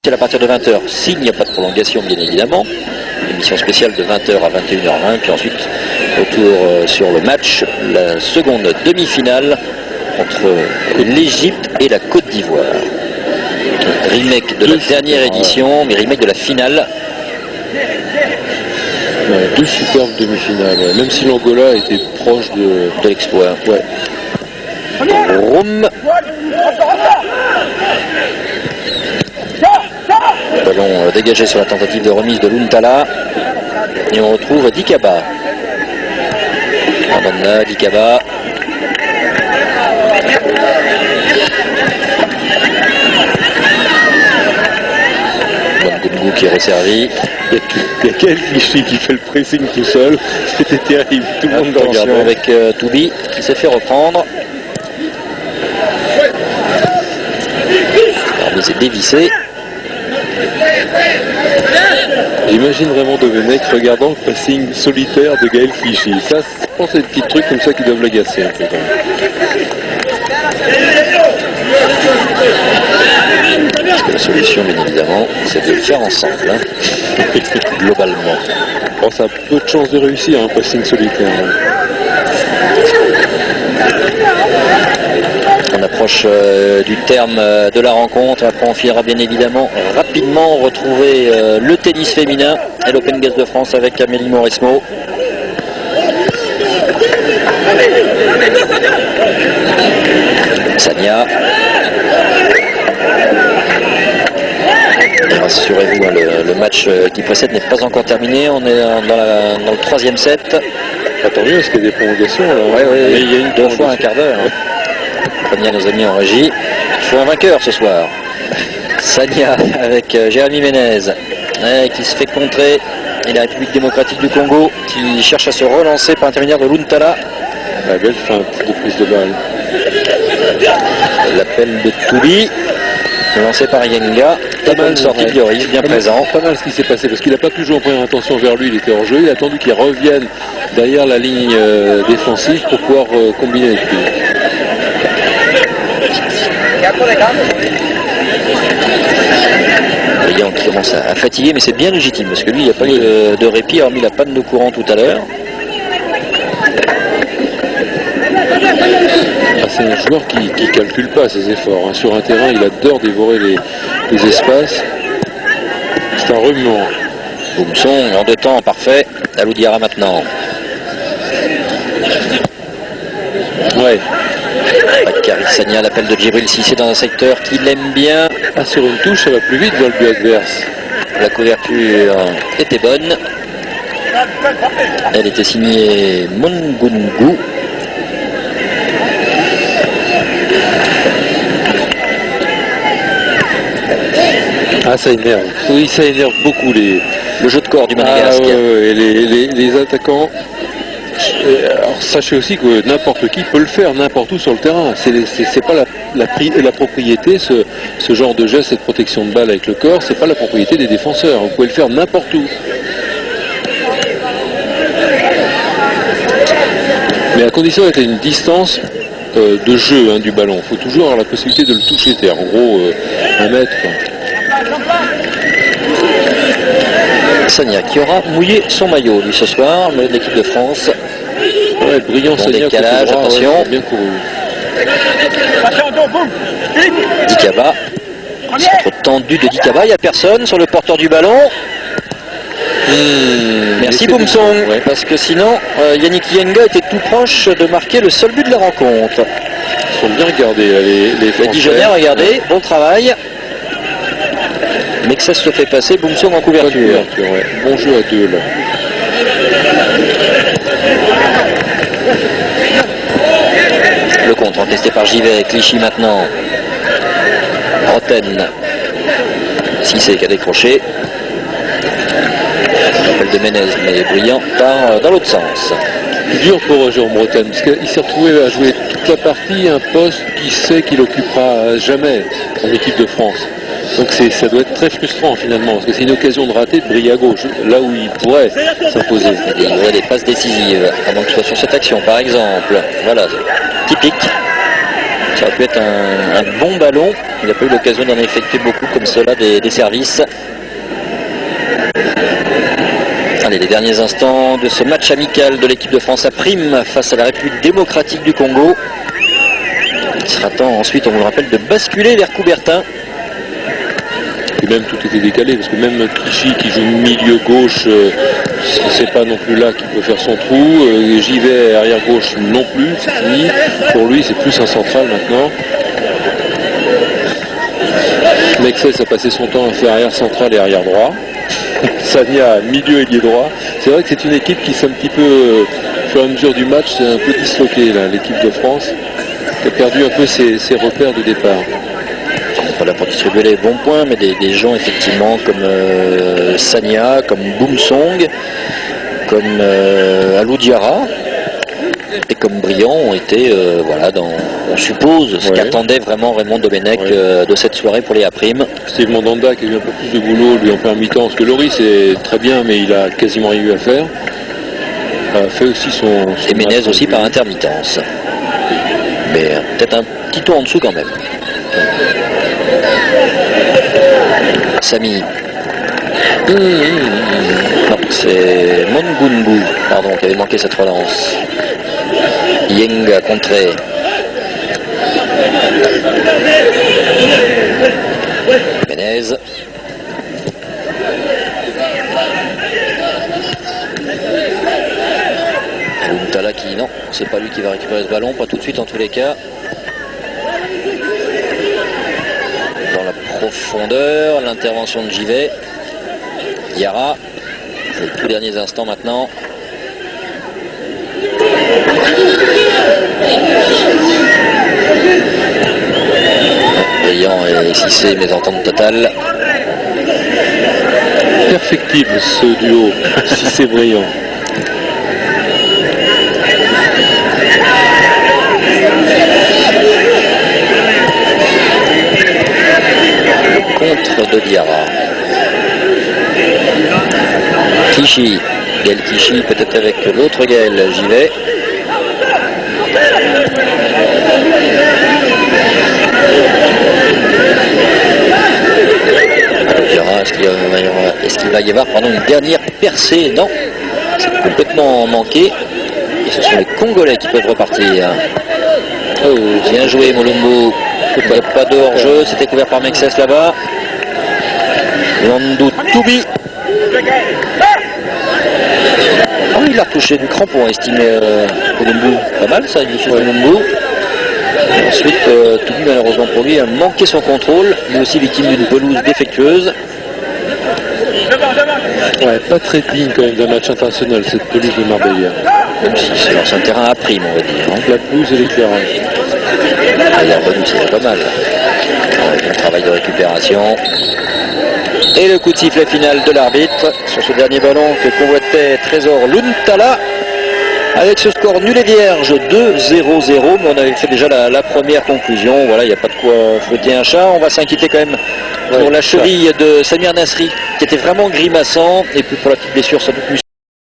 Pascal à partir de 20h, s'il n'y a pas de prolongation bien évidemment. Émission spéciale de 20h à 21h20, puis ensuite retour sur le match, la seconde demi-finale entre l'Égypte et la Côte d'Ivoire. Remake de la dernière édition, mais remake de la finale. Ouais, deux superbes demi-finales, même si l'Angola était proche de l'exploit. Ouais. Rome. Ballon dégagé sur la tentative de remise de Luntala. Et on retrouve Dikaba. Abanda, Dikaba. Gungu qui est resservi. Il y a quel Clichy qui fait le pressing tout seul. C'était terrible. Tout le monde le regardait. Avec Toubi qui s'est fait reprendre. Il s'est dévissé. J'imagine vraiment Domenech regardant le pressing solitaire de Gaël Clichy. Ça, je pense que c'est des petits trucs comme ça qui doivent l'agacer un peu. La solution, bien évidemment, c'est de le faire ensemble, hein, globalement. Bon, ça a peu de chances de réussir, un pressing solitaire. On approche du terme de la rencontre. Après, on finira bien évidemment rapidement retrouver le tennis féminin et l'Open Gaz de France avec Amélie Mauresmo. Sania. Rassurez-vous, hein, le match qui précède n'est pas encore terminé. On est dans le troisième set. Attendez, est-ce qu'il y a des prolongations là? Ouais, mais il y a une deux fois un quart d'heure. Prévenir nos amis en régie. Il faut un vainqueur ce soir. Sania avec Jérémy Ménez qui se fait contrer. Et la République démocratique du Congo qui cherche à se relancer par l'intermédiaire de Luntala. La belle feinte de prise de balle. L'appel de Toubi. Lancé par Yenga. Pas mal sortie de Lloris, bien présent. Pas mal ce qui s'est passé parce qu'il n'a pas toujours pris intention vers lui, il était hors jeu. Il a attendu qu'il revienne derrière la ligne défensive pour pouvoir combiner avec lui. Briand qui commence à fatiguer, mais c'est bien légitime parce que lui, il n'y a pas eu de répit, hormis la panne de courant tout à l'heure. C'est un joueur qui ne calcule pas ses efforts. Hein. Sur un terrain, il adore dévorer les espaces. C'est un remuant. Boumson en deux temps, parfait. Alou Diarra maintenant. Ouais. Sania, l'appel de Djibril Cissé dans un secteur qu'il aime bien. Ah, sur une touche, ça va plus vite dans le but adverse. La couverture était bonne. Elle était signée Mongungu. Ah, ça énerve. Oui, ça énerve beaucoup le jeu de corps du Monégasque. Et les attaquants. Alors, sachez aussi que n'importe qui peut le faire n'importe où sur le terrain. C'est pas la propriété, ce genre de geste, cette protection de balle avec le corps, c'est pas la propriété des défenseurs. Vous pouvez le faire n'importe où. Mais à condition d'être à une distance de jeu du ballon. Il faut toujours avoir la possibilité de le toucher. En gros, 1 mètre. Sania qui aura mouillé son maillot lui ce soir, le de l'équipe de France. Ouais, brillant bon Sania. Décalage, attention. Ouais, bien couru. Dikaba. Centre tendu de Dikaba, il n'y a personne sur le porteur du ballon. Merci Boumsong, ouais. Parce que sinon Yannick Yenga était tout proche de marquer le seul but de la rencontre. Ils sont bien regardés les Français. Les Dijonais, regardez, bon travail. Mais que ça se fait passer, Boumsong en couverture. Ouais. Bon jeu à deux là. Le contre testé par Givet, Clichy maintenant. Roten. Cissé qui a décroché. L'appel de Ménez, mais brillant part dans l'autre sens. Dur pour Jérôme Roten, parce qu'il s'est retrouvé à jouer toute la partie, un poste qu'il sait qu'il occupera jamais en équipe de France. Donc ça doit être très frustrant finalement, parce que c'est une occasion de rater, de briller à gauche, là où il pourrait s'imposer. Il y a des passes décisives, avant que ce soit sur cette action par exemple. Voilà, typique. Ça aurait pu être un bon ballon. Il n'a pas eu l'occasion d'en effectuer beaucoup comme cela des services. Allez, les derniers instants de ce match amical de l'équipe de France à Prime face à la République démocratique du Congo. Il sera temps ensuite, on vous le rappelle, de basculer vers Coubertin. Et même tout était décalé, parce que même Clichy qui joue milieu gauche, c'est pas non plus là qu'il peut faire son trou. Givet arrière gauche non plus, c'est fini. Pour lui, c'est plus un central maintenant. Mexès a passé son temps à faire arrière central et arrière droit. Sagna, milieu ailier droit. C'est vrai que c'est une équipe qui s'est un petit peu, au fur et à mesure du match, c'est un peu disloquée, là, l'équipe de France, qui a perdu un peu ses repères de départ. Pas là pour distribuer les bons points, mais des gens effectivement comme Sagna, comme Boumsong, comme Alou Diarra et comme Briand ont été, voilà, on suppose, ce qu'attendait vraiment Raymond Domenech de cette soirée pour les A'. Steve Mandanda qui a eu un peu plus de boulot lui en première mi-temps, parce que Loris c'est très bien, mais il a quasiment rien eu à faire. A fait aussi son et Ménez aussi par intermittence. Mais peut-être un petit tour en dessous quand même. Samy. Non, c'est Mongungu, pardon, qui avait manqué cette relance. Yeng a contré. Ménez. Luntala qui, non, c'est pas lui qui va récupérer ce ballon, pas tout de suite en tous les cas. Dans la profondeur, l'intervention de Givet. Diarra, c'est les tout derniers instants maintenant. Brillant et Cissé, mésentente totale. Perfectible ce duo, Cissé Brillant. Contre de Diarra. Clichy, Gaël Clichy, peut-être avec l'autre Gaël Givet. Diarra, est-ce qu'il va y avoir une dernière percée? Non, c'est complètement manqué. Et ce sont les Congolais qui peuvent repartir. Oh, bien joué Molumbu. Il n'y a pas de hors-jeu, c'était couvert par Mexès là-bas. Landou Toubi. Oh, il a touché du crampon, estimé Molumbu. Pas mal ça, il fait Molumbu. Ensuite, Toubi, malheureusement pour lui, a manqué son contrôle, mais aussi victime d'une pelouse défectueuse. Ouais, pas très digne quand même d'un match international, cette pelouse de Marbella. Même si c'est un terrain à prime, on va dire. Hein. La pelouse et l'éclairage. Ah, il est revenu, c'est pas mal. Avec un travail de récupération. Et le coup de sifflet final de l'arbitre sur ce dernier ballon que convoitait Trésor Luntala. Avec ce score nul et vierge 2-0-0, mais on avait fait déjà la première conclusion. Voilà, il n'y a pas de quoi fouetter un chat. On va s'inquiéter quand même pour la cheville de Samir Nasri, qui était vraiment grimaçant. Et puis pour la petite blessure, sans doute